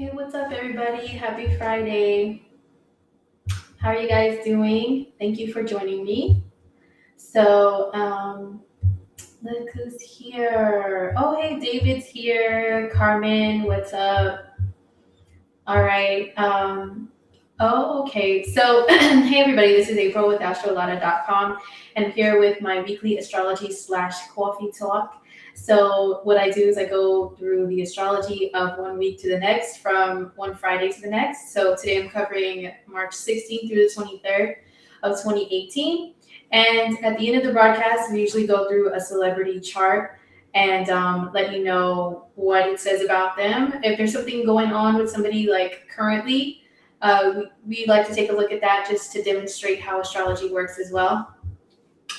Hey, what's up, everybody? Happy Friday. How are you guys doing? Thank you for joining me. So, look who's here. Oh, hey, David's here. Carmen, what's up? All right. Okay. So, hey, everybody, this is April with Astrolada.com. And I'm here with my weekly astrology / coffee talk. So what I do is I go through the astrology of one week to the next, from one Friday to the next. So today I'm covering March 16th through the 23rd of 2018. And at the end of the broadcast, we usually go through a celebrity chart and let you know what it says about them. If there's something going on with somebody like currently, we like to take a look at that just to demonstrate how astrology works as well.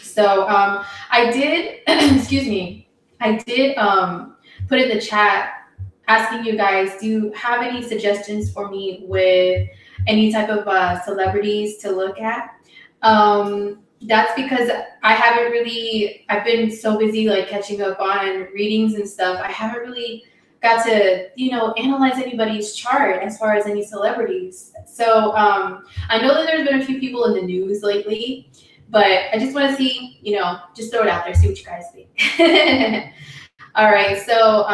So I did, excuse me, I did put in the chat asking you guys, do you have any suggestions for me with any type of celebrities to look at? That's because I've been so busy like catching up on readings and stuff. I haven't really got to, analyze anybody's chart as far as any celebrities. So I know that there's been a few people in the news lately, but I just want to see, just throw it out there, see what you guys think. All right, so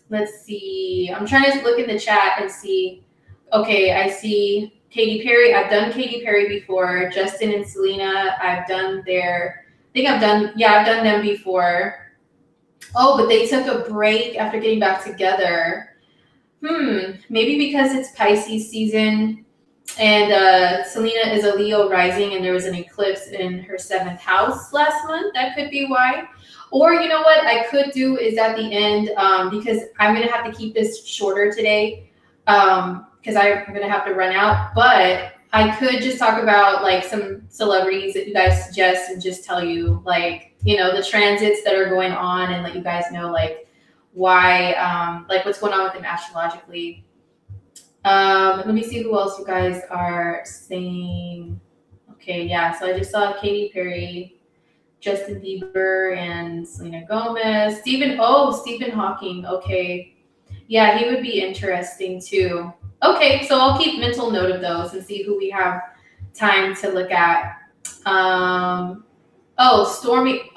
let's see. I'm trying to look in the chat and see. Okay, I see Katy Perry. I've done Katy Perry before. Justin and Selena, I've done I've done them before. Oh, but they took a break after getting back together. Maybe because it's Pisces season. And Selena is a Leo rising, and there was an eclipse in her 7th house last month. That could be why. Or you know what I could do is at the end, because I'm going to have to keep this shorter today, because I'm going to have to run out. But I could just talk about like some celebrities that you guys suggest and just tell you like, the transits that are going on and let you guys know like why, like what's going on with them astrologically. Let me see who else you guys are saying. Okay, yeah, so I just saw Katy Perry, Justin Bieber, and Selena Gomez. Stephen Hawking. Okay, yeah, he would be interesting too. Okay, so I'll keep mental note of those and see who we have time to look at. Stormy.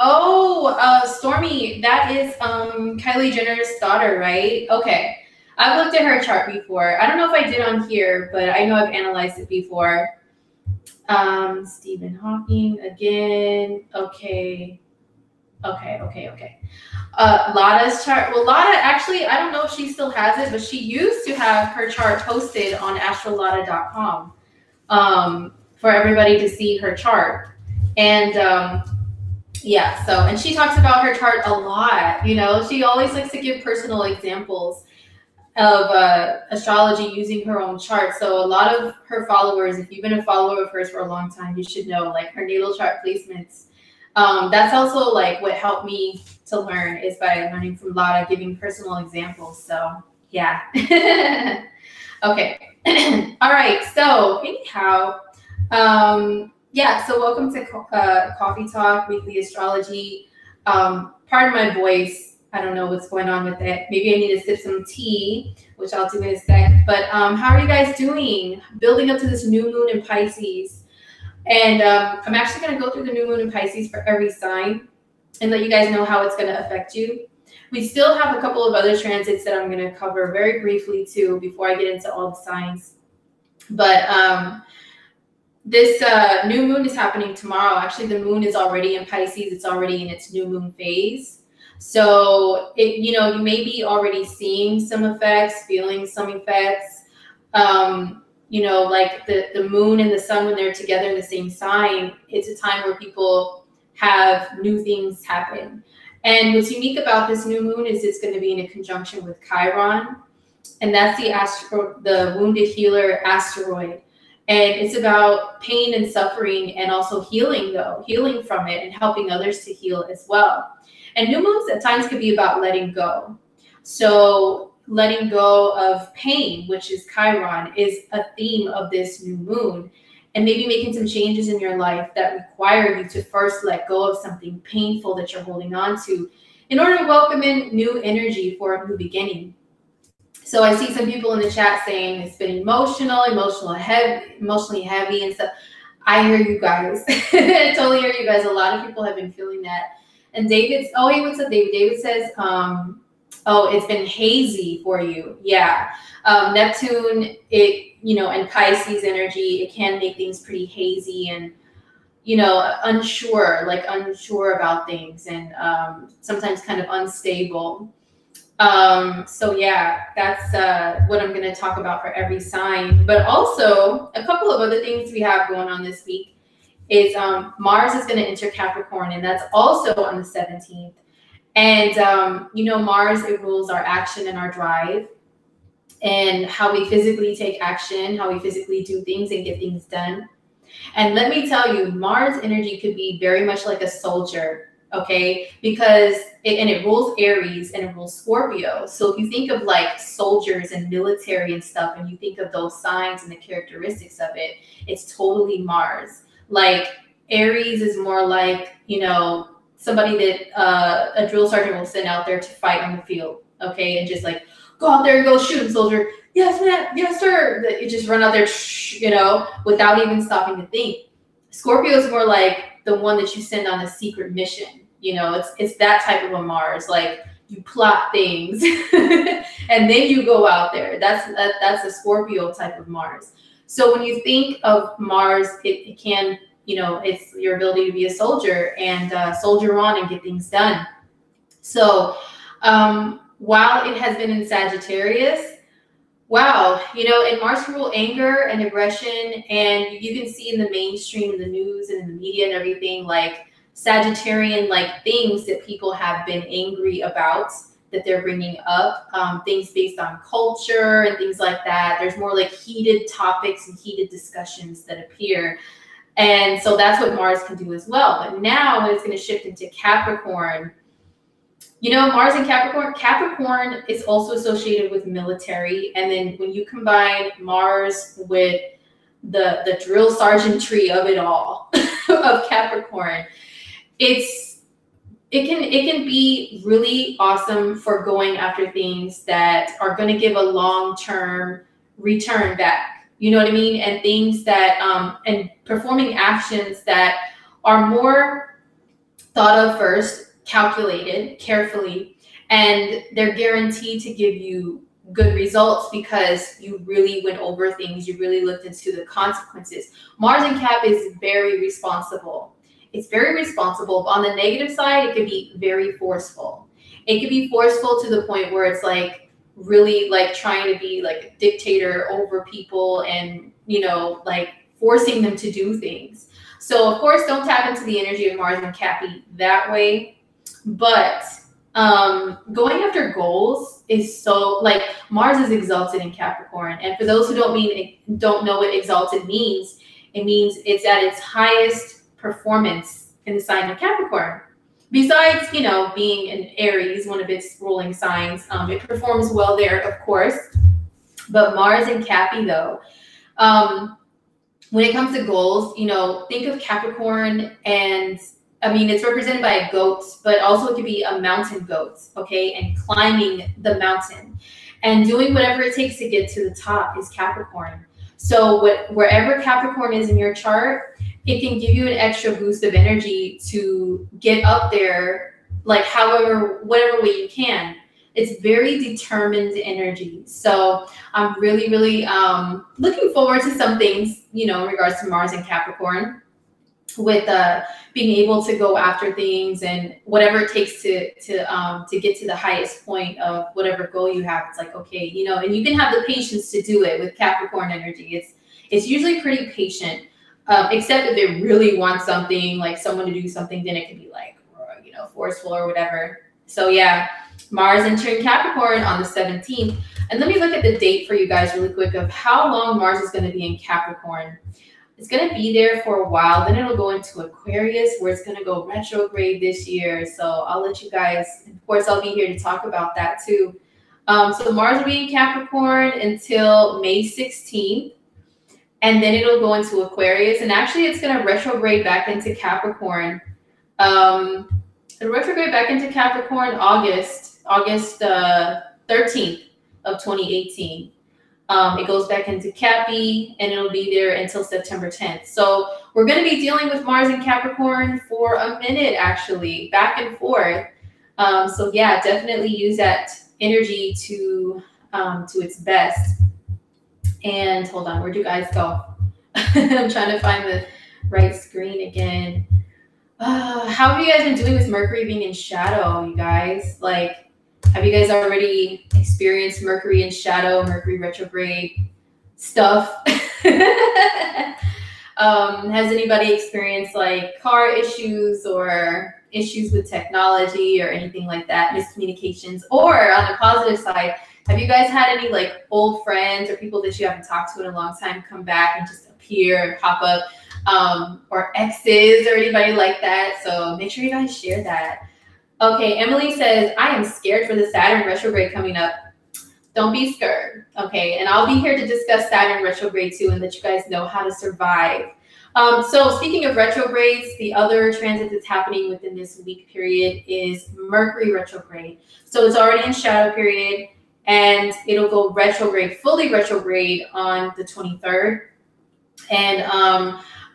Stormy, that is Kylie Jenner's daughter, right? Okay. I've looked at her chart before. I don't know if I did on here, but I know I've analyzed it before. Stephen Hawking again. Okay. Lada's chart. Well, Lada, actually, I don't know if she still has it, but she used to have her chart posted on astrolada.com for everybody to see her chart. And and she talks about her chart a lot. She always likes to give personal examples of astrology using her own chart. So a lot of her followers, if you've been a follower of hers for a long time, you should know like her natal chart placements. That's also like what helped me to learn is by learning from Lada, giving personal examples. So yeah. Okay. All right. So anyhow, so welcome to Coffee Talk, Weekly Astrology. Pardon my voice. I don't know what's going on with it. Maybe I need to sip some tea, which I'll do in a sec. But how are you guys doing? Building up to this new moon in Pisces. And I'm actually going to go through the new moon in Pisces for every sign and let you guys know how it's going to affect you. We still have a couple of other transits that I'm going to cover very briefly too before I get into all the signs. But this new moon is happening tomorrow. Actually, the moon is already in Pisces. It's already in its new moon phase. So, you may be already seeing some effects, feeling some effects. Like the moon and the sun, when they're together in the same sign, it's a time where people have new things happen. And what's unique about this new moon is it's going to be in a conjunction with Chiron. And that's the wounded healer asteroid. And it's about pain and suffering and also healing from it and helping others to heal as well. And new moons at times could be about letting go. So letting go of pain, which is Chiron, is a theme of this new moon. And maybe making some changes in your life that require you to first let go of something painful that you're holding on to in order to welcome in new energy for a new beginning. So I see some people in the chat saying it's been emotionally heavy and stuff. I hear you guys. I totally hear you guys. A lot of people have been feeling that. And David's, oh, hey, what's up, David? David says, oh, it's been hazy for you. Yeah. Neptune, and Pisces energy, it can make things pretty hazy and, unsure about things and sometimes kind of unstable. So yeah, that's what I'm going to talk about for every sign. But also, a couple of other things we have going on this week is Mars is going to enter Capricorn, and that's also on the 17th. And, Mars, it rules our action and our drive and how we physically take action, how we physically do things and get things done. And let me tell you, Mars energy could be very much like a soldier, okay? Because it rules Aries and it rules Scorpio. So if you think of like soldiers and military and stuff, and you think of those signs and the characteristics of it, it's totally Mars. Like Aries is more like, somebody that a drill sergeant will send out there to fight on the field, okay? And just like, go out there and go shoot him, soldier. Yes, ma'am. Yes, sir. You just run out there, without even stopping to think. Scorpio is more like the one that you send on a secret mission. It's that type of a Mars. Like you plot things and then you go out there. That's a Scorpio type of Mars. So when you think of Mars, it can, it's your ability to be a soldier and soldier on and get things done. So while it has been in Sagittarius, wow, and Mars can rule anger and aggression, and you can see in the mainstream, in the news and in the media and everything, like Sagittarian, like things that people have been angry about that they're bringing up, things based on culture and things like that. There's more like heated topics and heated discussions that appear. And so that's what Mars can do as well. But now when it's going to shift into Capricorn, Mars and Capricorn is also associated with military. And then when you combine Mars with the drill sergeantry of it all, of Capricorn, it can be really awesome for going after things that are going to give a long-term return back. You know what I mean? And things that, and performing actions that are more thought of first, calculated carefully, and they're guaranteed to give you good results because you really went over things, you really looked into the consequences. Mars in Cap is very responsible. It's very responsible, but on the negative side, it could be very forceful. It could be forceful to the point where it's like really like trying to be like a dictator over people and, like forcing them to do things. So of course, don't tap into the energy of Mars and Cappy that way. But going after goals is so, like, Mars is exalted in Capricorn. And for those who don't know what exalted means, it means it's at its highest performance in the sign of Capricorn. Besides, being an Aries, one of its ruling signs, it performs well there, of course. But Mars and Cappy, though, when it comes to goals, think of Capricorn, and it's represented by a goat, but also it could be a mountain goat, okay? And climbing the mountain and doing whatever it takes to get to the top is Capricorn. So wherever Capricorn is in your chart, it can give you an extra boost of energy to get up there, like whatever way you can. It's very determined energy. So I'm really, really looking forward to some things, in regards to Mars and Capricorn, with being able to go after things and whatever it takes to get to the highest point of whatever goal you have. It's like, okay, and you can have the patience to do it with Capricorn energy. It's usually pretty patient, except if they really want something, like someone to do something, then it can be like, forceful or whatever. So yeah, Mars entering Capricorn on the 17th. And let me look at the date for you guys really quick of how long Mars is going to be in Capricorn. It's going to be there for a while. Then it'll go into Aquarius, where it's going to go retrograde this year. So I'll let you guys, of course, I'll be here to talk about that too. So Mars will be in Capricorn until May 16th. And then it'll go into Aquarius. And actually, it's going to retrograde back into Capricorn. It'll retrograde back into Capricorn August 13th. of 2018. It goes back into Cappy, and it'll be there until September 10th. So we're going to be dealing with Mars and Capricorn for a minute, actually, back and forth. So yeah, definitely use that energy to its best. And hold on, where'd you guys go? I'm trying to find the right screen again. How have you guys been doing with Mercury being in shadow, you guys? Like, have you guys already experienced Mercury in shadow, Mercury retrograde stuff? Has anybody experienced like car issues or issues with technology or anything like that, miscommunications? Or on the positive side, have you guys had any like old friends or people that you haven't talked to in a long time come back and just appear and pop up? Or exes or anybody like that? So make sure you guys share that. Okay, Emily says, I am scared for the Saturn retrograde coming up. Don't be scared, okay? And I'll be here to discuss Saturn retrograde too and let you guys know how to survive. So speaking of retrogrades, the other transit that's happening within this week period is Mercury retrograde. So it's already in shadow period, and it'll go retrograde, fully retrograde on the 23rd. And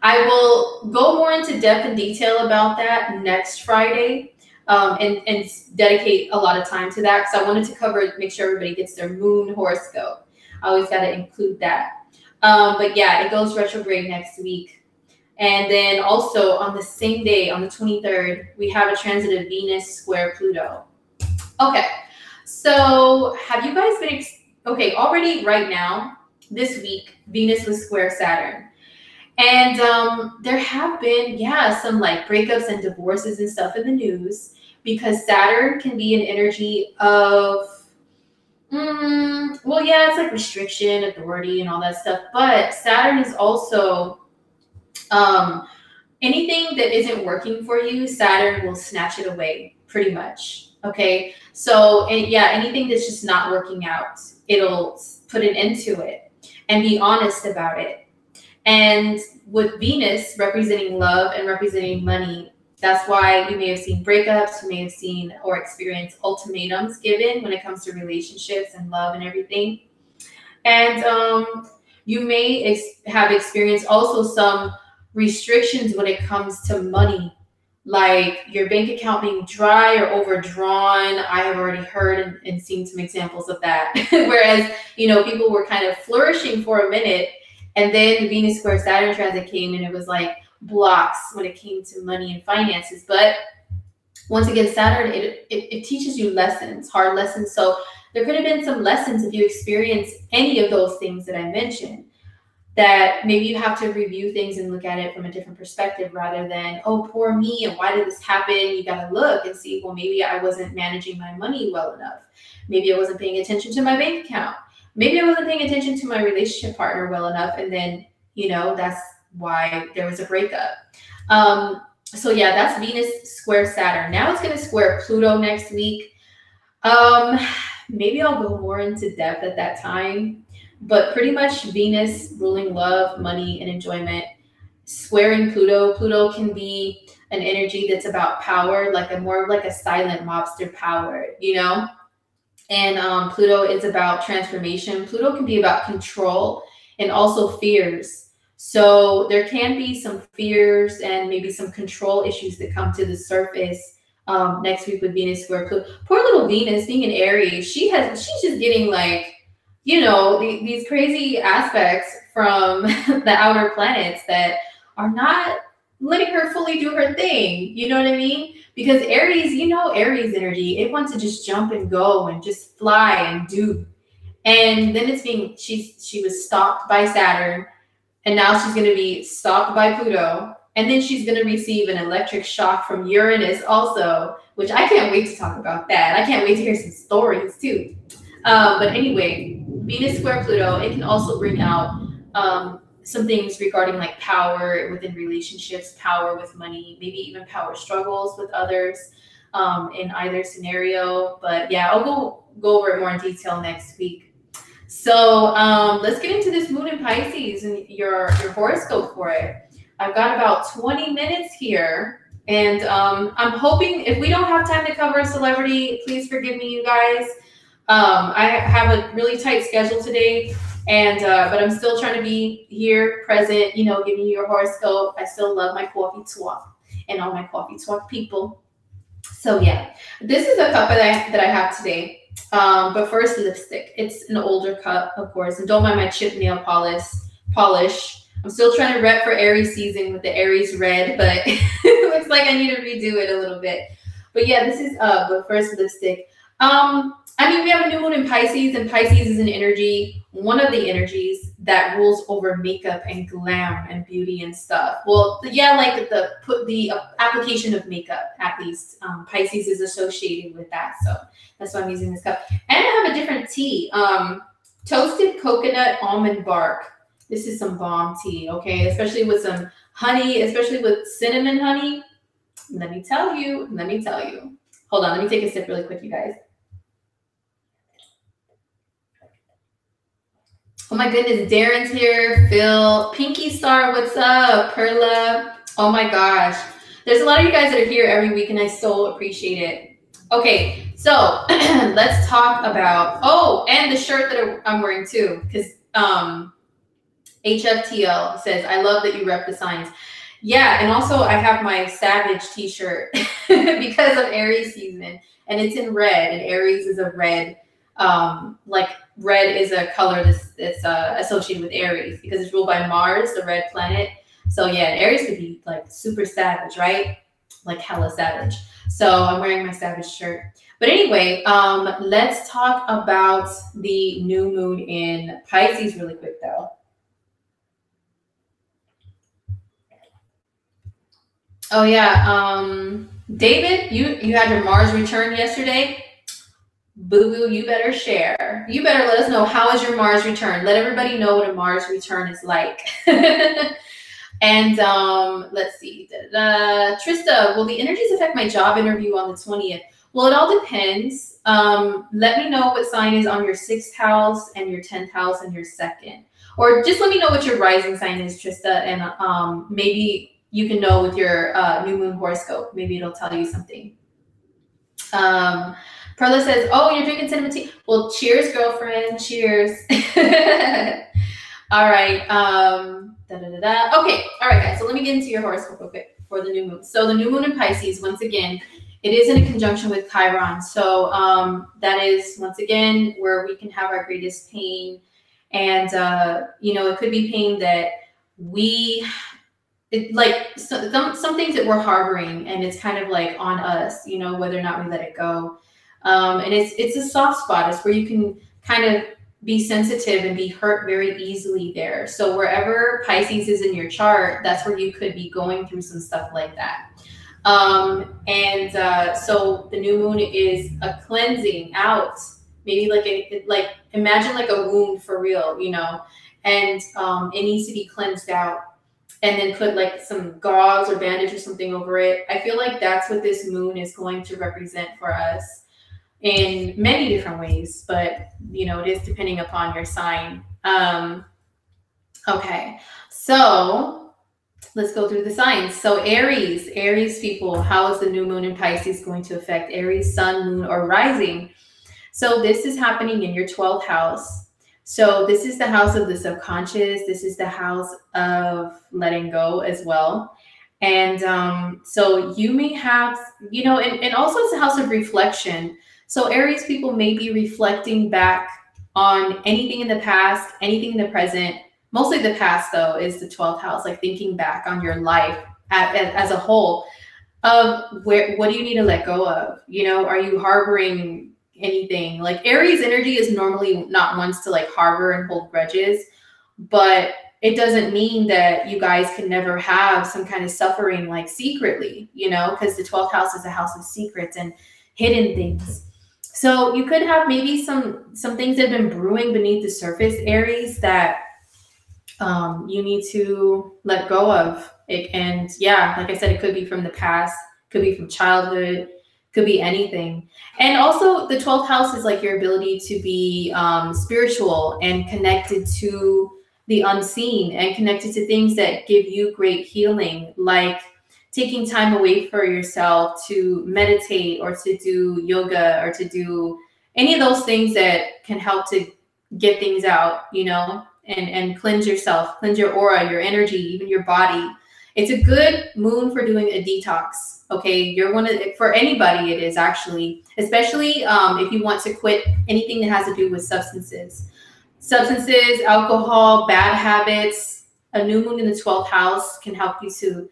I will go more into depth and detail about that next Friday. And dedicate a lot of time to that because I wanted to make sure everybody gets their moon horoscope. I always got to include that. But yeah, it goes retrograde next week. And then also on the same day, on the 23rd, we have a transit of Venus square Pluto. Okay, so have you guys been, already right now, this week, Venus was square Saturn. And there have been, some like breakups and divorces and stuff in the news because Saturn can be an energy of, it's like restriction, authority, and all that stuff. But Saturn is also anything that isn't working for you, Saturn will snatch it away pretty much. Okay. So, anything that's just not working out, it'll put an end to it and be honest about it. And with Venus representing love and representing money, that's why you may have seen breakups, you may have seen or experienced ultimatums given when it comes to relationships and love and everything. And you may have experienced also some restrictions when it comes to money, like your bank account being dry or overdrawn. I have already heard and seen some examples of that. Whereas, people were kind of flourishing for a minute, and then the Venus square Saturn transit came and it was like blocks when it came to money and finances. But once again, Saturn, it teaches you lessons, hard lessons. So there could have been some lessons if you experience any of those things that I mentioned, that maybe you have to review things and look at it from a different perspective rather than, oh, poor me, and why did this happen? You got to look and see, well, maybe I wasn't managing my money well enough. Maybe I wasn't paying attention to my bank account. Maybe I wasn't paying attention to my relationship partner well enough. And then, that's why there was a breakup. So yeah, that's Venus square Saturn. Now it's going to square Pluto next week. Maybe I'll go more into depth at that time, but pretty much Venus ruling love, money, and enjoyment, squaring Pluto. Pluto can be an energy that's about power, like more like a silent mobster power, And Pluto is about transformation. Pluto can be about control and also fears. So there can be some fears and maybe some control issues that come to the surface next week with Venus square Pluto. Poor little Venus being in Aries, she's just getting like, these crazy aspects from the outer planets that are not letting her fully do her thing. You know what I mean? Because Aries, Aries energy, it wants to just jump and go and just fly and do. And then she was stopped by Saturn, and now she's going to be stopped by Pluto. And then she's going to receive an electric shock from Uranus also, which I can't wait to talk about that. I can't wait to hear some stories too. But anyway, Venus square Pluto, it can also bring out some things regarding like power within relationships, power with money, maybe even power struggles with others in either scenario. But yeah, I'll go over it more in detail next week. So let's get into this moon in Pisces and your horoscope for it. I've got about 20 minutes here. And I'm hoping if we don't have time to cover a celebrity, please forgive me, you guys. I have a really tight schedule today, and but I'm still trying to be here, present. You know, giving you your horoscope. I still love my coffee talk and all my coffee talk people. So yeah, this is a cup that I have today. But first, lipstick. It's an older cup, of course, and don't mind my chip nail polish. I'm still trying to rep for Aries season with the Aries red, but it looks like I need to redo it a little bit. But yeah, this is but first lipstick. I mean, we have a new moon in Pisces, and Pisces is an energy, one of the energies that rules over makeup and glam and beauty and stuff. Well, yeah, like the application of makeup, at least. Pisces is associated with that, so that's why I'm using this cup. And I have a different tea, toasted coconut almond bark. This is some bomb tea, okay? Especially with some honey, especially with cinnamon honey. Let me tell you. Hold on, let me take a sip really quick, you guys. Oh my goodness, Darren's here. Phil, Pinky Star, what's up? Perla, oh my gosh. There's a lot of you guys that are here every week, and I so appreciate it. Okay, so let's talk about, oh, and the shirt that I'm wearing too, because HFTL says, I love that you rep the signs. Yeah, and also I have my Savage t-shirt because of Aries season, and it's in red, and Aries is a red, like red is a color that's associated with Aries because it's ruled by Mars, the red planet. So yeah, Aries could be like super savage, right? Like hella savage. So I'm wearing my Savage shirt. But anyway, let's talk about the new moon in Pisces really quick though. Oh yeah, David, you had your Mars return yesterday. Boo boo, you better share. You better let us know, how is your Mars return. Let everybody know what a Mars return is like. And let's see. Trista, will the energies affect my job interview on the 20th? Well, it all depends. Let me know what sign is on your 6th house and your 10th house and your 2nd. Or just let me know what your rising sign is, Trista, and maybe you can know with your new moon horoscope. Maybe it'll tell you something. Perla says, oh, you're drinking cinnamon tea. Well, cheers, girlfriend. Cheers. All right. Okay. All right, guys. So let me get into your horoscope real quick for the new moon. So the new moon in Pisces, once again, it is in a conjunction with Chiron. So that is, once again, where we can have our greatest pain. And, it could be pain that some things that we're harboring, and it's kind of like on us, whether or not we let it go. And it's a soft spot. It's where you can kind of be sensitive and be hurt very easily there. So wherever Pisces is in your chart, that's where you could be going through some stuff like that. So the new moon is a cleansing out, maybe imagine like a wound for real, and it needs to be cleansed out. And then put like some gauze or bandage or something over it. I feel like that's what this moon is going to represent for us in many different ways, but it is depending upon your sign. Okay, so let's go through the signs. So Aries people, how is the new moon in Pisces going to affect Aries, sun, moon, or rising? So this is happening in your 12th house. So this is the house of the subconscious. This is the house of letting go as well. And so you may have, and also it's a house of reflection. So Aries people may be reflecting back on anything in the past, anything in the present. Mostly the past, though, is the 12th house, like thinking back on your life as a whole of what do you need to let go of? Are you harboring anything? Like Aries energy is normally not ones to like harbor and hold grudges, but it doesn't mean that you guys can never have some kind of suffering like secretly, because the 12th house is a house of secrets and hidden things. So you could have maybe some things that have been brewing beneath the surface, Aries, that you need to let go of. And yeah, like I said, it could be from the past, could be from childhood, could be anything. And also the 12th house is like your ability to be spiritual and connected to the unseen and connected to things that give you great healing, like taking time away for yourself to meditate or to do yoga or to do any of those things that can help to get things out, and cleanse yourself, cleanse your aura, your energy, even your body. It's a good moon for doing a detox. Okay, you're for anybody it is actually, especially if you want to quit anything that has to do with substances, alcohol, bad habits. A new moon in the 12th house can help you to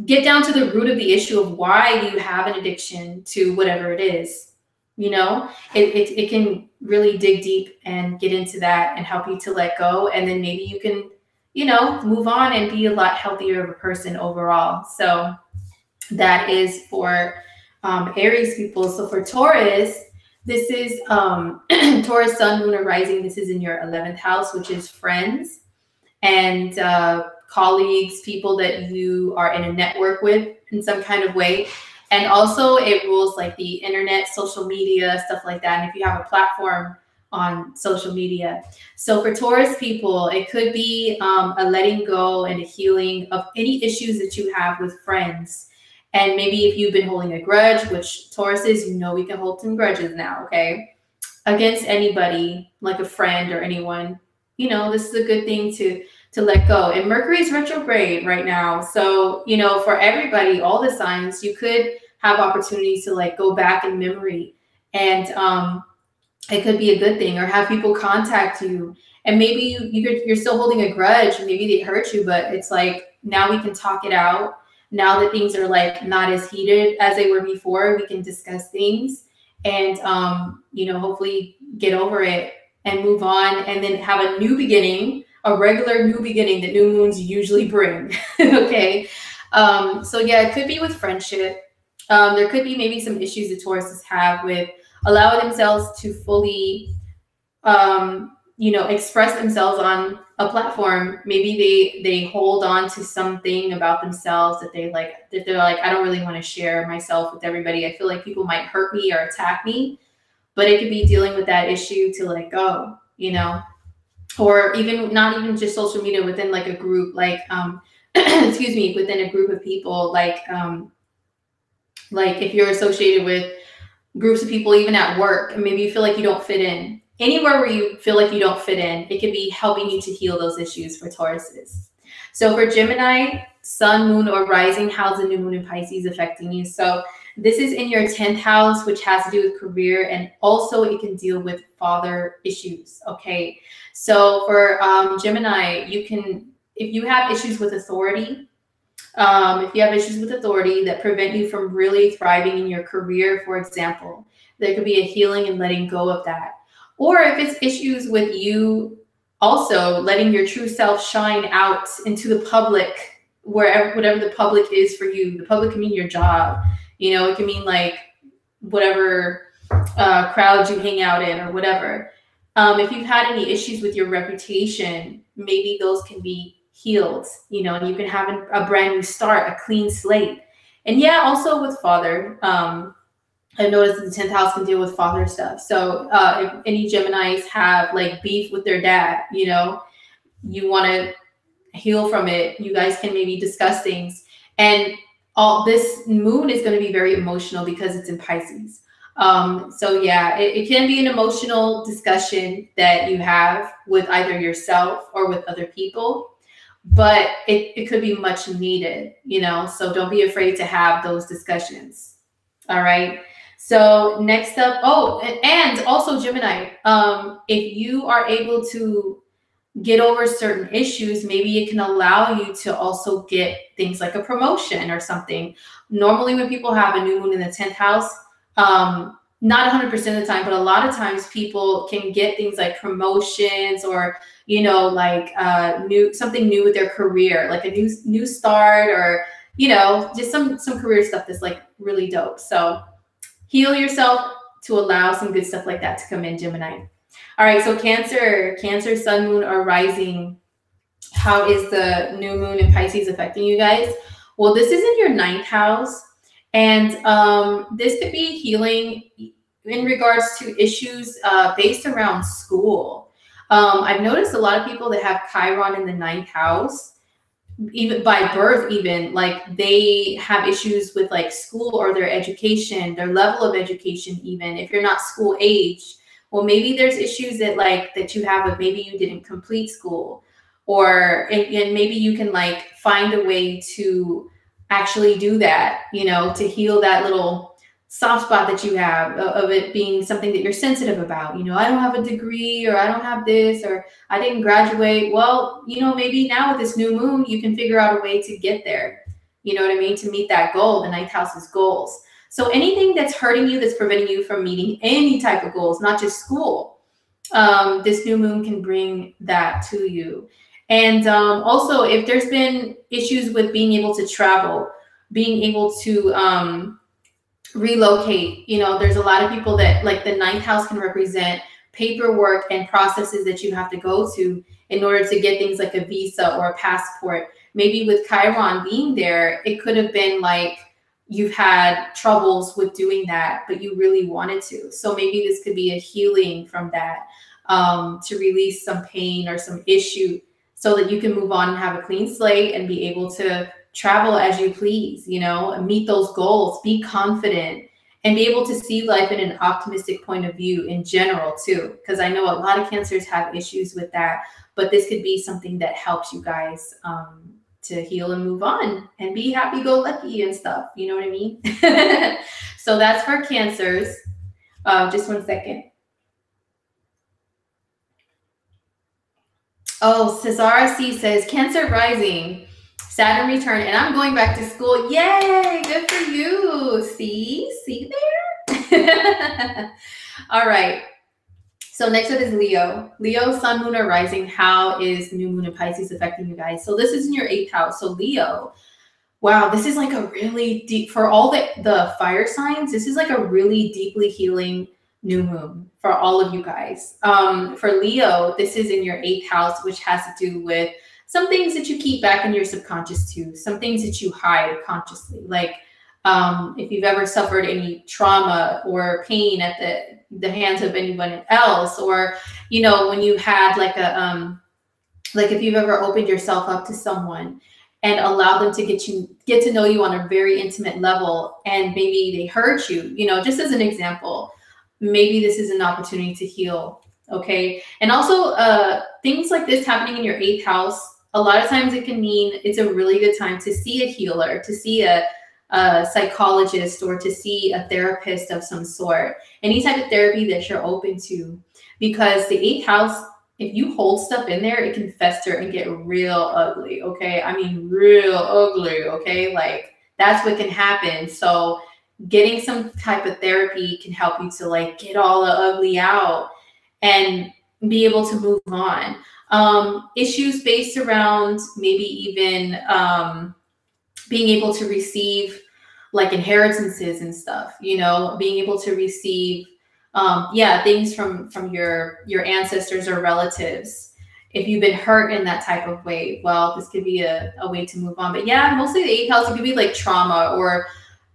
get down to the root of the issue of why you have an addiction to whatever it is. It can really dig deep and get into that and help you to let go. And then maybe you can, move on and be a lot healthier of a person overall. So that is for Aries people. So for Taurus, this is Taurus, sun, moon, or rising. This is in your 11th house, which is friends and colleagues, people that you are in a network with in some kind of way. And also it rules like the internet, social media, stuff like that. And if you have a platform on social media. So for Taurus people, it could be a letting go and a healing of any issues that you have with friends. And maybe if you've been holding a grudge, which Taurus is, we can hold some grudges now, okay? Against anybody, like a friend or anyone, this is a good thing to let go. And Mercury is retrograde right now. So, for everybody, all the signs, you could have opportunities to like go back in memory. And it could be a good thing, or have people contact you. And maybe you're still holding a grudge. Maybe they hurt you, but it's like, now we can talk it out. Now that things are like not as heated as they were before, we can discuss things and, hopefully get over it and move on, and then have a new beginning, a regular new beginning that new moons usually bring. Okay. So yeah, it could be with friendship. There could be maybe some issues that Tauruses have with allowing themselves to fully, express themselves on a platform. Maybe they hold on to something about themselves that they're like, I don't really want to share myself with everybody. I feel like people might hurt me or attack me, but it could be dealing with that issue to let go, or even not even just social media, within like a group, like, excuse me, within a group of people, like if you're associated with groups of people, even at work, and maybe you feel like you don't fit in. Anywhere where you feel like you don't fit in, it could be helping you to heal those issues for Tauruses. So for Gemini, sun, moon, or rising, how's the new moon in Pisces affecting you? So this is in your 10th house, which has to do with career, and also it can deal with father issues. Okay. So for Gemini, if you have issues with authority, that prevent you from really thriving in your career, for example, there could be a healing and letting go of that. Or if it's issues with you also letting your true self shine out into the public, whatever the public is for you. The public can mean your job. It can mean like whatever crowd you hang out in or whatever. If you've had any issues with your reputation, maybe those can be healed, and you can have a brand new start, a clean slate. And yeah, also with father, I've noticed that the 10th house can deal with father stuff. So if any Geminis have like beef with their dad, you want to heal from it, you guys can maybe discuss things. And all this moon is going to be very emotional because it's in Pisces. So yeah, it can be an emotional discussion that you have with either yourself or with other people, but it could be much needed, so don't be afraid to have those discussions. All right. So next up, and also Gemini, if you are able to get over certain issues, maybe it can allow you to also get things like a promotion or something. Normally when people have a new moon in the 10th house, not 100% of the time, but a lot of times people can get things like promotions or, something new with their career, like a new start, or, just some career stuff that's like really dope. So heal yourself to allow some good stuff like that to come in, Gemini. All right, so Cancer, sun, moon, or rising. How is the new moon in Pisces affecting you guys? Well, this is in your 9th house. And this could be healing in regards to issues based around school. I've noticed a lot of people that have Chiron in the 9th house even by birth, even like they have issues with like school or their education, their level of education. Even if you're not school age, well, maybe there's issues that like that you have with, maybe you didn't complete school, or and maybe you can like find a way to actually do that, to heal that little soft spot that you have of it being something that you're sensitive about. I don't have a degree, or I don't have this, or I didn't graduate. Well, maybe now with this new moon, you can figure out a way to get there. You know what I mean? To meet that goal, the ninth house's goals. So anything that's hurting you, that's preventing you from meeting any type of goals, not just school, this new moon can bring that to you. And also, if there's been issues with being able to travel, being able to relocate, there's a lot of people that like the ninth house can represent paperwork and processes that you have to go to in order to get things like a visa or a passport. Maybe with Chiron being there, it could have been like you've had troubles with doing that, but you really wanted to. So maybe this could be a healing from that, to release some pain or some issue so that you can move on and have a clean slate and be able to travel as you please, and meet those goals, be confident, and be able to see life in an optimistic point of view in general too. Because I know a lot of Cancers have issues with that, but this could be something that helps you guys to heal and move on and be happy-go-lucky and stuff. You know what I mean? So that's for Cancers. Just one second. Oh, Cesara C says, Cancer rising, Saturn return, and I'm going back to school. Yay, good for you. See there? All right. So next up is Leo. Leo, sun, moon, or rising. How is new moon in Pisces affecting you guys? So this is in your 8th house. So Leo, wow, this is like a really deep, for all the fire signs, this is like a really deeply healing new moon for all of you guys. For Leo, this is in your 8th house, which has to do with some things that you keep back in your subconscious too, some things that you hide consciously. Like if you've ever suffered any trauma or pain at the hands of anyone else, or, when you had like like if you've ever opened yourself up to someone and allow them to get to know you on a very intimate level, and maybe they hurt you, just as an example, maybe this is an opportunity to heal. Okay. And also things like this happening in your 8th house, a lot of times it can mean it's a really good time to see a healer, to see a psychologist, or to see a therapist of some sort, any type of therapy that you're open to, because the 8th house, if you hold stuff in there, it can fester and get real ugly. Okay. I mean, real ugly. Okay. Like that's what can happen. So getting some type of therapy can help you to like get all the ugly out and be able to move on. Issues based around maybe even being able to receive like inheritances and stuff, being able to receive things from your ancestors or relatives. If you've been hurt in that type of way, well, this could be a way to move on. But yeah, mostly the 8th house, it could be like trauma or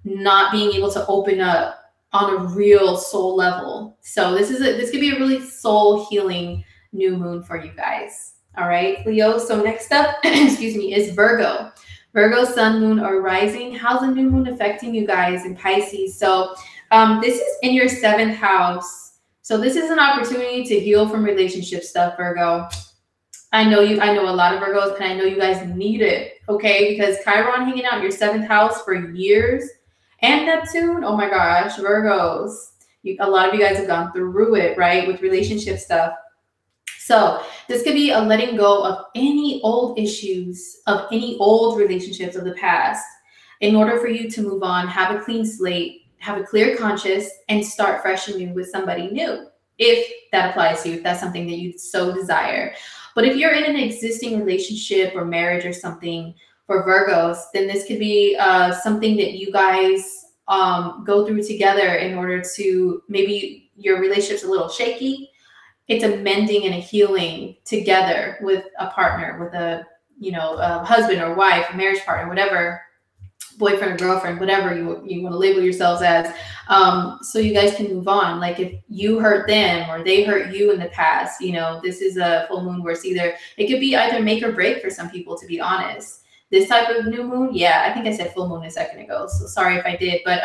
not being able to open up on a real soul level. So this could be a really soul healing new moon for you guys. All right, Leo. So next up, excuse me, is Virgo. Virgo, sun, moon, or rising. How's the new moon affecting you guys in Pisces? So this is in your 7th house. So this is an opportunity to heal from relationship stuff, Virgo. I know a lot of Virgos, and I know you guys need it, okay? Because Chiron hanging out in your 7th house for years, and Neptune, oh my gosh, Virgos. A lot of you guys have gone through it, right, with relationship stuff. So this could be a letting go of any old issues, of any old relationships of the past, in order for you to move on, have a clean slate, have a clear conscience, and start fresh and new with somebody new, if that applies to you, if that's something that you so desire. But if you're in an existing relationship or marriage or something for Virgos, then this could be something that you guys go through together in order to, maybe your relationship's a little shaky. It's a mending and a healing together with a partner, with a husband or wife, a marriage partner, whatever, boyfriend or girlfriend, whatever you want to label yourselves as, so you guys can move on. Like if you hurt them or they hurt you in the past, this is a full moon where it could be either make or break for some people, to be honest. this type of new moon, yeah, I think I said full moon a second ago, so sorry if I did, but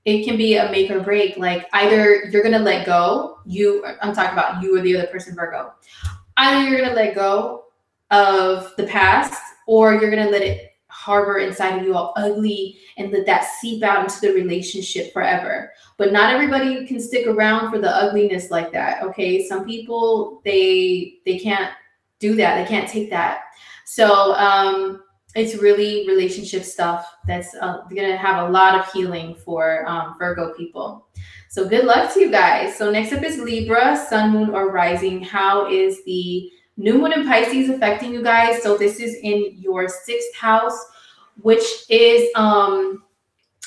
it can be a make or break. Like either you're gonna let go, I'm talking about you or the other person, Virgo. Either you're gonna let go of the past, or you're gonna let it harbor inside of you all ugly and let that seep out into the relationship forever. But not everybody can stick around for the ugliness like that. Okay, some people they can't do that. They can't take that. So it's really relationship stuff that's gonna have a lot of healing for Virgo people. So good luck to you guys. So next up is Libra, sun, moon, or rising. How is the new moon in Pisces affecting you guys? So this is in your 6th house, which is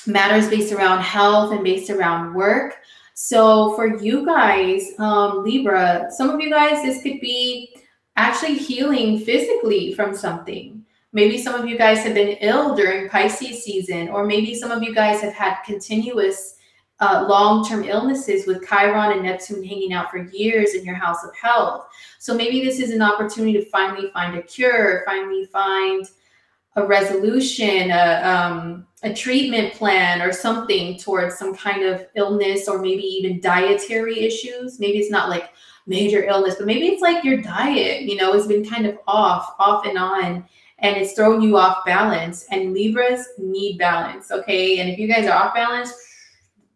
matters based around health and based around work. So for you guys, Libra, some of you guys, this could be actually healing physically from something. Maybe some of you guys have been ill during Pisces season, or maybe some of you guys have had continuous long-term illnesses with Chiron and Neptune hanging out for years in your house of health. So maybe this is an opportunity to finally find a cure, finally find a resolution, a treatment plan or something towards some kind of illness, or maybe even dietary issues. Maybe it's not like major illness, but maybe it's like your diet, you know, has been kind of off and on, and it's thrown you off balance. And Libras need balance, okay? And if you guys are off balance,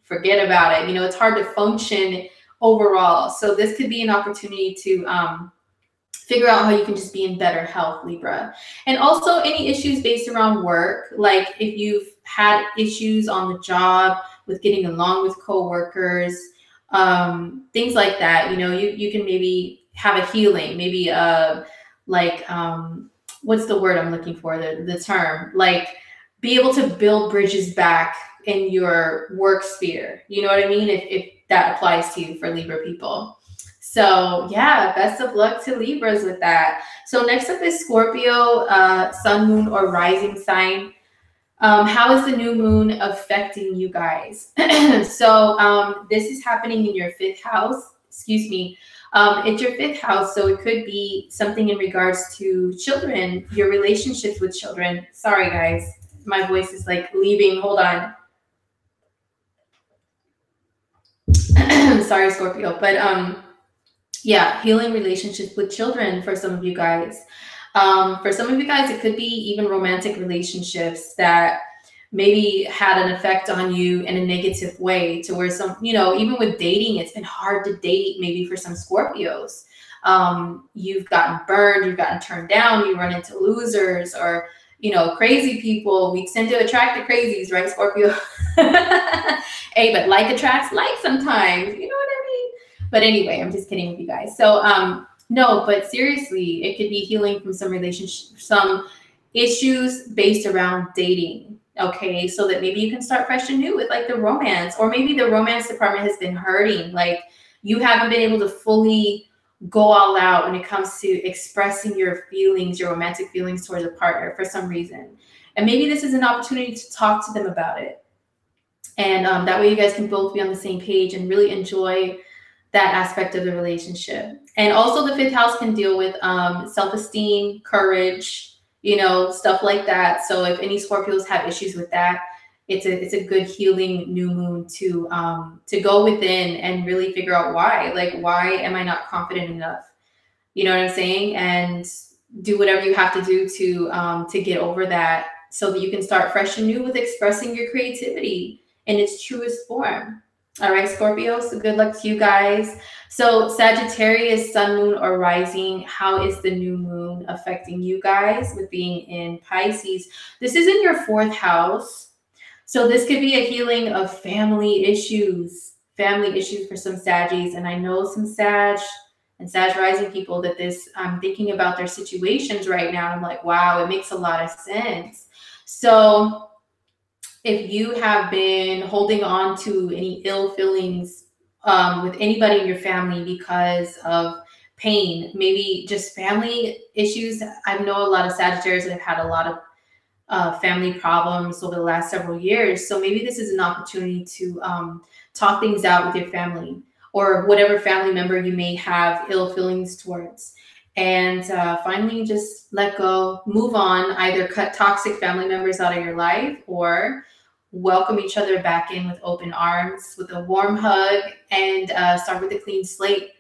forget about it. You know, it's hard to function overall. So this could be an opportunity to figure out how you can just be in better health, Libra. And also any issues based around work, like if you've had issues on the job with getting along with coworkers, things like that, you know, you can maybe have a healing, maybe what's the word I'm looking for, the term, like be able to build bridges back in your work sphere. You know what I mean? If that applies to you for Libra people. So yeah, best of luck to Libras with that. So next up is Scorpio, sun, moon, or rising sign. How is the new moon affecting you guys? So this is happening in your 5th house. Excuse me. It's your 5th house, so it could be something in regards to children, your relationships with children. Sorry, guys. My voice is like leaving. Hold on. Sorry, Scorpio. But yeah, healing relationships with children for some of you guys. For some of you guys, it could be even romantic relationships that maybe had an effect on you in a negative way, to where some, you know, even with dating, it's been hard to date maybe for some Scorpios. You've gotten burned, you've gotten turned down, you run into losers, or, you know, crazy people. We tend to attract the crazies, right, Scorpio? Hey, but like attracts like sometimes, you know what I mean? But anyway, I'm just kidding with you guys. So no, but seriously, it could be healing from some relationship, some issues based around dating. Okay, so that maybe you can start fresh and new with like the romance, or maybe the romance department has been hurting. Like you haven't been able to fully go all out when it comes to expressing your feelings, your romantic feelings towards a partner for some reason. And maybe this is an opportunity to talk to them about it. And that way you guys can both be on the same page and really enjoy that aspect of the relationship. And also the 5th house can deal with self-esteem, courage, you know, stuff like that. So if any Scorpios have issues with that, it's a good healing new moon to go within and really figure out why. Like, why am I not confident enough? You know what I'm saying? And do whatever you have to do to get over that, so that you can start fresh and new with expressing your creativity in its truest form. All right, Scorpio, so good luck to you guys. So Sagittarius, sun, moon, or rising, how is the new moon affecting you guys with being in Pisces? This is in your 4th house. So this could be a healing of family issues for some Saggies. And I know some Sag and Sag rising people that I'm thinking about their situations right now. And I'm like, wow, it makes a lot of sense. So if you have been holding on to any ill feelings with anybody in your family because of pain, maybe just family issues. I know a lot of Sagittarius that have had a lot of family problems over the last several years. So maybe this is an opportunity to talk things out with your family, or whatever family member you may have ill feelings towards. and finally just let go, move on, either cut toxic family members out of your life or welcome each other back in with open arms, with a warm hug, and start with a clean slate.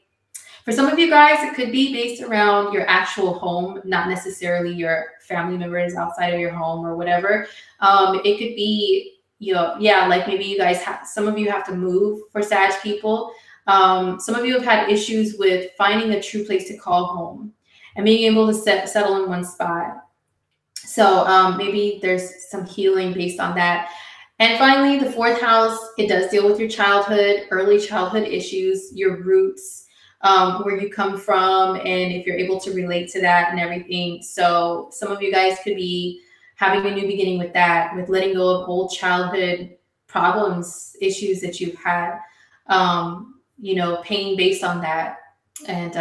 For some of you guys, it could be based around your actual home, not necessarily your family members outside of your home or whatever. It could be, yeah, like maybe you guys some of you have to move for Sag people. Some of you have had issues with finding a true place to call home and being able to settle in one spot. So maybe there's some healing based on that. And finally, the fourth house, it does deal with your childhood, early childhood issues, your roots, where you come from, and if you're able to relate to that and everything. So some of you guys could be having a new beginning with that, with letting go of old childhood problems, issues that you've had, pain based on that, and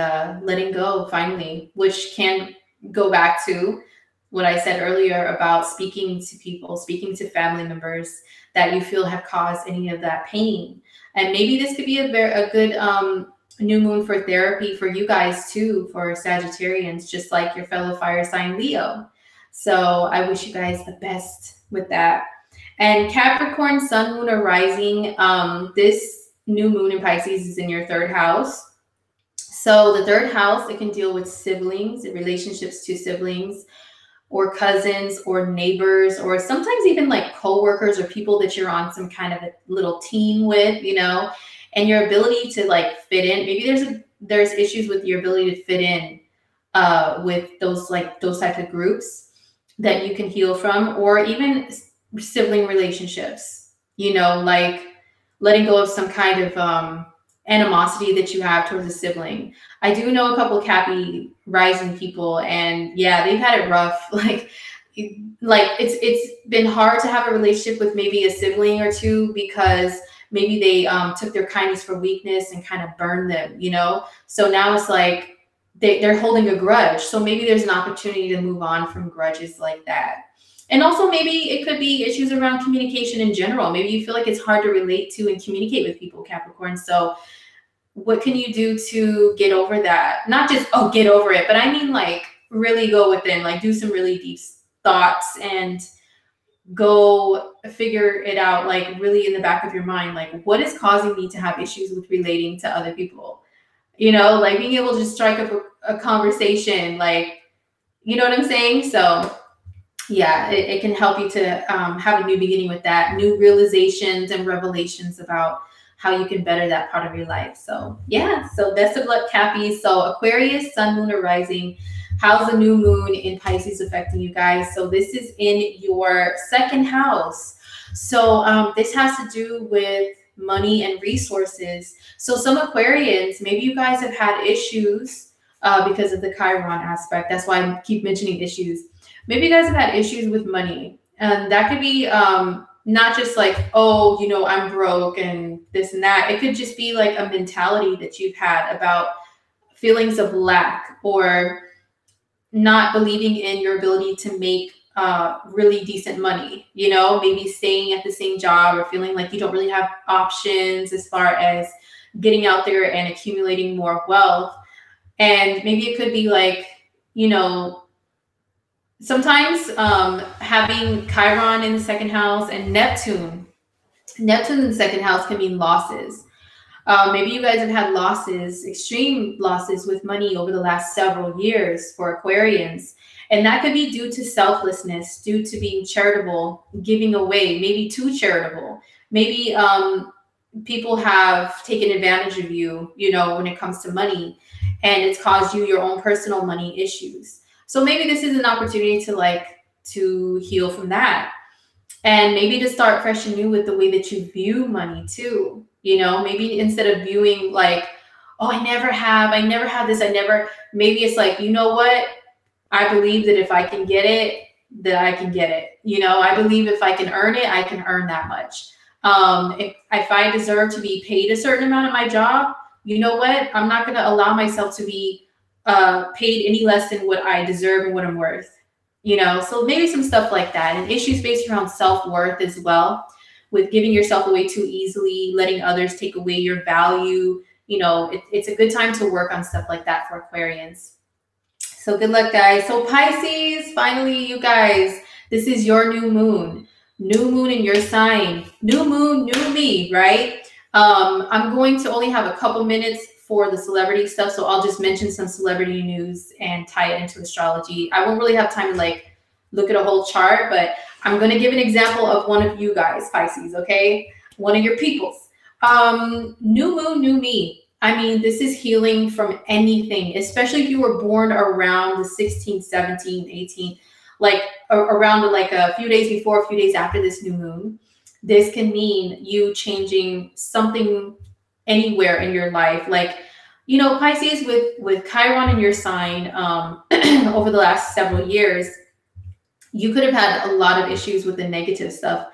letting go finally, which can go back to what I said earlier about speaking to people, speaking to family members that you feel have caused any of that pain. And maybe this could be a good new moon for therapy for you guys too, for Sagittarians, just like your fellow fire sign Leo. So I wish you guys the best with that. And Capricorn, Sun, Moon, or Rising, this new moon in Pisces is in your third house. So the third house, it can deal with siblings, relationships to siblings, or cousins, or neighbors, or sometimes even like coworkers or people that you're on some kind of a little team with, and your ability to like fit in. Maybe there's issues with your ability to fit in with those type of groups that you can heal from, or even sibling relationships, like letting go of some kind of animosity that you have towards a sibling. I do know a couple of Cappy rising people, and yeah, they've had it rough. Like it's been hard to have a relationship with maybe a sibling or two, because maybe they took their kindness for weakness and kind of burned them, So now it's like they're holding a grudge. So maybe there's an opportunity to move on from grudges like that. And also maybe it could be issues around communication in general. Maybe you feel like it's hard to relate to and communicate with people, Capricorn. So what can you do to get over that? Not just, get over it, but I mean like really go within, like do some really deep thoughts and go figure it out, like really in the back of your mind, like what is causing me to have issues with relating to other people? Like being able to strike up a conversation, like, you know what I'm saying? So yeah, it can help you to have a new beginning with that, new realizations and revelations about how you can better that part of your life. So yeah, so best of luck, Cappies. So Aquarius, Sun, Moon, or Rising. How's the new moon in Pisces affecting you guys? So this is in your second house. So this has to do with money and resources. So some Aquarians, maybe you guys have had issues because of the Chiron aspect. That's why I keep mentioning issues. Maybe you guys have had issues with money, and that could be not just like, I'm broke and this and that. It could just be like a mentality that you've had about feelings of lack, or not believing in your ability to make really decent money, maybe staying at the same job, or feeling like you don't really have options as far as getting out there and accumulating more wealth. And maybe it could be like, sometimes having Chiron in the second house and Neptune in the second house can mean losses. Maybe you guys have had losses, extreme losses with money over the last several years for Aquarians. And that could be due to selflessness, due to being charitable, giving away, maybe too charitable. Maybe people have taken advantage of you, when it comes to money, and it's caused you your own personal money issues. So maybe this is an opportunity to heal from that. And maybe to start fresh and new with the way that you view money too. Maybe instead of viewing like, I never have this, maybe it's like, you know what? I believe that if I can get it, that I can get it. I believe if I can earn it, I can earn that much. If I deserve to be paid a certain amount at my job, you know what? I'm not going to allow myself to be paid any less than what I deserve and what I'm worth. So maybe some stuff like that, and issues based around self-worth as well, with giving yourself away too easily, letting others take away your value. It's a good time to work on stuff like that for Aquarians. So good luck, guys. So Pisces, finally, you guys, this is your new moon. New moon in your sign. New moon, new me, right? I'm going to only have a couple minutes for the celebrity stuff, so I'll just mention some celebrity news and tie it into astrology. I won't really have time to like look at a whole chart, but I'm going to give an example of one of you guys, Pisces, okay? One of your peoples. New moon, new me. I mean, this is healing from anything, especially if you were born around the 16th, 17th, 18th, like around like a few days before, a few days after this new moon. This can mean you changing something anywhere in your life. Like, you know, Pisces with Chiron in your sign, over the last several years, you could have had a lot of issues with the negative stuff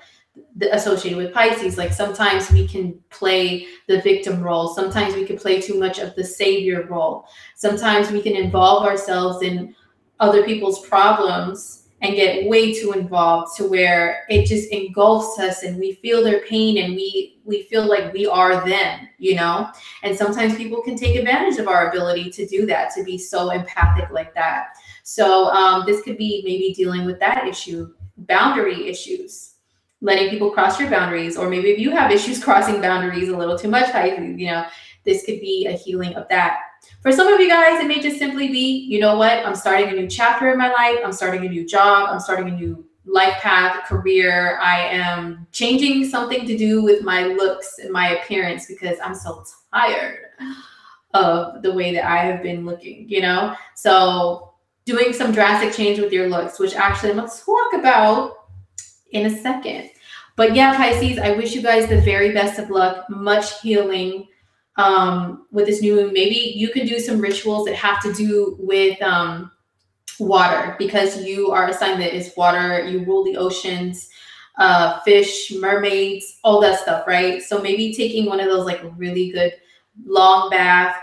associated with Pisces. Like sometimes we can play the victim role. Sometimes we can play too much of the savior role. Sometimes we can involve ourselves in other people's problems and get way too involved to where it just engulfs us and we feel their pain and we feel like we are them, you know? And sometimes people can take advantage of our ability to do that, to be so empathic like that. So this could be maybe dealing with that issue, boundary issues, letting people cross your boundaries, or maybe if you have issues crossing boundaries a little too much, you know, this could be a healing of that. For some of you guys, it may just simply be, you know what, I'm starting a new chapter in my life. I'm starting a new job. I'm starting a new life path, career. I am changing something to do with my looks and my appearance because I'm so tired of the way that I have been looking, you know? So doing some drastic change with your looks, which actually let's talk about in a second. But yeah, Pisces, I wish you guys the very best of luck, much healing with this new moon. Maybe you could do some rituals that have to do with water, because you are a sign that is water. You rule the oceans, fish, mermaids, all that stuff, right? So maybe taking one of those like really good long bath,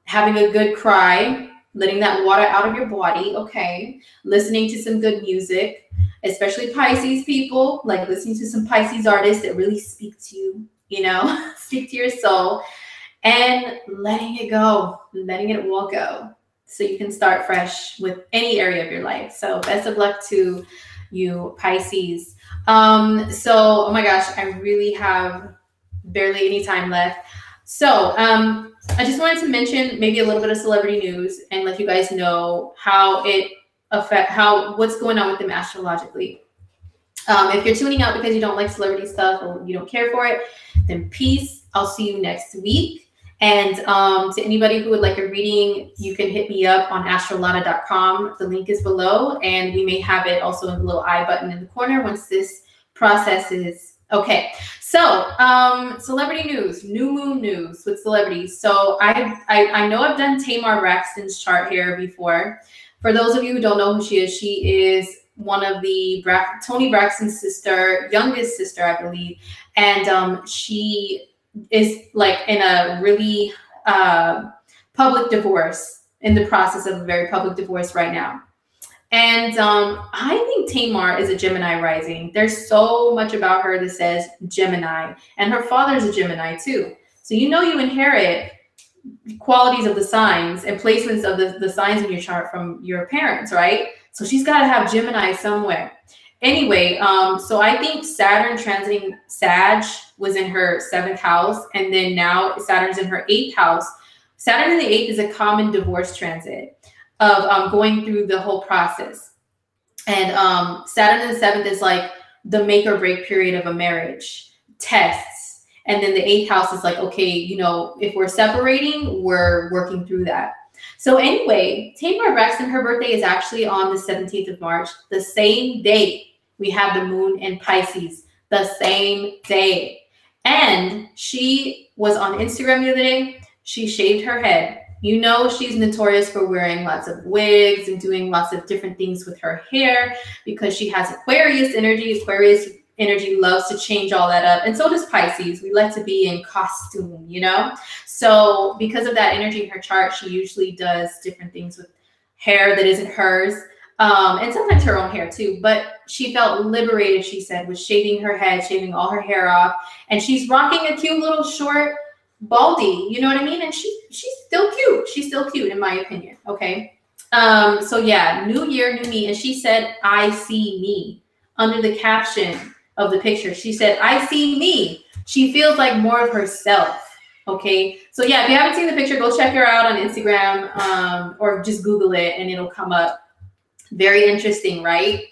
having a good cry, letting that water out of your body, okay? Listening to some good music, especially Pisces people, like listening to some Pisces artists that really speak to you, you know, speak to your soul, and letting it go, letting it all go, so you can start fresh with any area of your life. So best of luck to you, Pisces. So, oh my gosh, I really have barely any time left. So I just wanted to mention maybe a little bit of celebrity news and let you guys know how it what's going on with them astrologically. If you're tuning out because you don't like celebrity stuff or you don't care for it, then peace. I'll see you next week. And to anybody who would like a reading, you can hit me up on astrolada.com. The link is below, and we may have it also in the little I button in the corner once this process is okay. So celebrity news, new moon news with celebrities. So I know I've done Tamar Braxton's chart here before. For those of you who don't know who she is one of the Toni Braxton's sister, youngest sister, I believe. And she is like in a really public divorce, in the process of a very public divorce right now. And I think Tamar is a Gemini rising. There's so much about her that says Gemini, and her father's a Gemini too. So you know you inherit qualities of the signs and placements of the signs in your chart from your parents, right? So she's got to have Gemini somewhere. Anyway, so I think Saturn transiting Sag was in her 7th house, and then now Saturn's in her 8th house. Saturn in the 8th is a common divorce transit of going through the whole process. And Saturn in the 7th is like the make or break period of a marriage, tests. And then the 8th house is like, okay, you know, if we're separating, we're working through that. So anyway, Tamar Braxton, her birthday is actually on the 17th of March, the same day we have the moon in Pisces, the same day. And she was on Instagram the other day. She shaved her head. You know, she's notorious for wearing lots of wigs and doing lots of different things with her hair because she has Aquarius energy. Aquarius energy loves to change all that up. And so does Pisces. We like to be in costume, you know? So because of that energy in her chart, she usually does different things with hair that isn't hers. And sometimes her own hair too. But she felt liberated, she said, with shaving her head, shaving all her hair off. And she's rocking a cute little short baldy, you know what I mean? And she's still cute. She's still cute in my opinion. Okay. So yeah, new year, new me. And she said, I see me under the caption of the picture. She said, I see me. She feels like more of herself. Okay. So yeah, if you haven't seen the picture, go check her out on Instagram, or just Google it and it'll come up. Very interesting, right?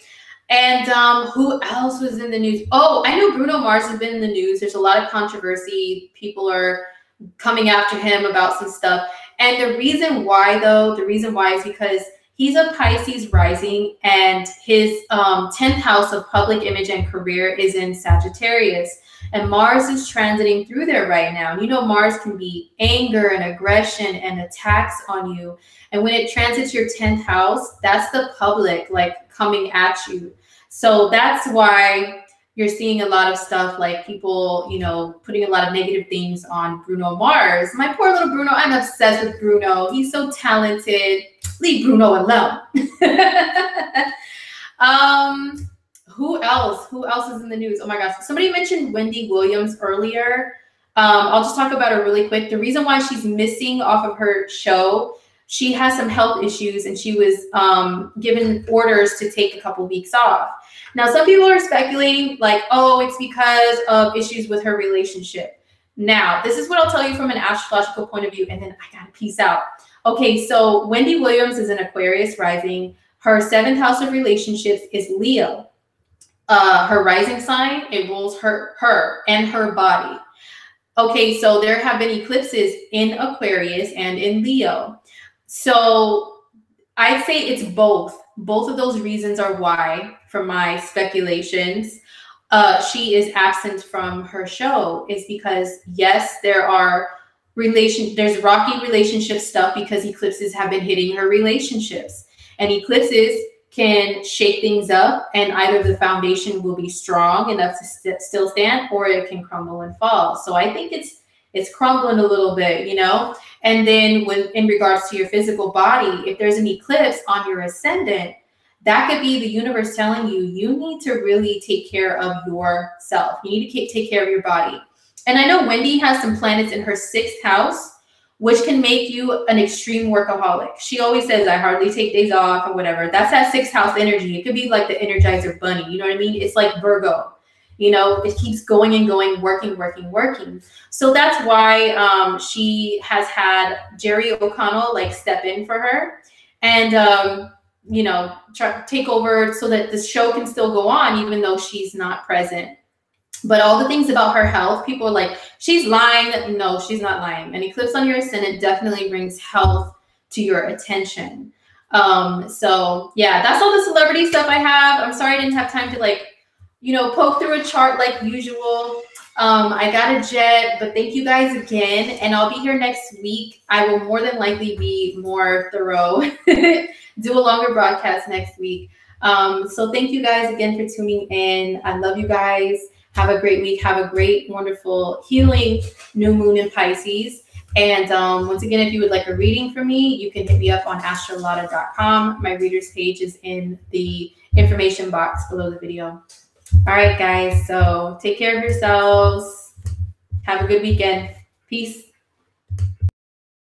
And who else was in the news? Oh, I know Bruno Mars has been in the news. There's a lot of controversy. People are coming after him about some stuff. And the reason why, though, is because he's a Pisces rising, and his 10th house of public image and career is in Sagittarius. And Mars is transiting through there right now. You know, Mars can be anger and aggression and attacks on you. And when it transits your 10th house, that's the public like coming at you. So that's why you're seeing a lot of stuff like people, you know, putting a lot of negative things on Bruno Mars. My poor little Bruno, I'm obsessed with Bruno. He's so talented. Leave Bruno alone. Who else? Who else is in the news? Oh my gosh. Somebody mentioned Wendy Williams earlier. I'll just talk about her really quick. The reason why she's missing off of her show, she has some health issues and she was given orders to take a couple weeks off. Now, some people are speculating like, oh, it's because of issues with her relationship. Now, this is what I'll tell you from an astrological point of view, and then I gotta peace out. Okay, so Wendy Williams is an Aquarius rising. Her 7th house of relationships is Leo. Her rising sign, it rules her and her body. Okay, so there have been eclipses in Aquarius and in Leo. So I'd say it's both. Both of those reasons are why, from my speculations, she is absent from her show, is because, yes, there's rocky relationship stuff because eclipses have been hitting her relationships. And eclipses can shake things up, and either the foundation will be strong enough to still stand, or it can crumble and fall. So I think it's crumbling a little bit, you know. And then in regards to your physical body, if there's an eclipse on your ascendant, that could be the universe telling you, you need to really take care of yourself. You need to take care of your body. And I know Wendy has some planets in her 6th house, which can make you an extreme workaholic. She always says, I hardly take days off or whatever. That's that 6th house energy. It could be like the Energizer Bunny. You know what I mean? It's like Virgo. You know, it keeps going and going, working, working, working. So that's why she has had Jerry O'Connell like step in for her and, you know, try to take over so that the show can still go on, even though she's not present. But all the things about her health, people are like, she's lying. No, she's not lying. An eclipse on your ascendant definitely brings health to your attention. So yeah, that's all the celebrity stuff I have. I'm sorry I didn't have time to like, you know, poke through a chart like usual. I got a jet, but thank you guys again. And I'll be here next week. I will more than likely be more thorough, do a longer broadcast next week. So thank you guys again for tuning in. I love you guys. Have a great week. Have a great, wonderful, healing new moon in Pisces. And once again, if you would like a reading from me, you can hit me up on astrolada.com. My readers page is in the information box below the video. All right, guys. So take care of yourselves. Have a good weekend. Peace.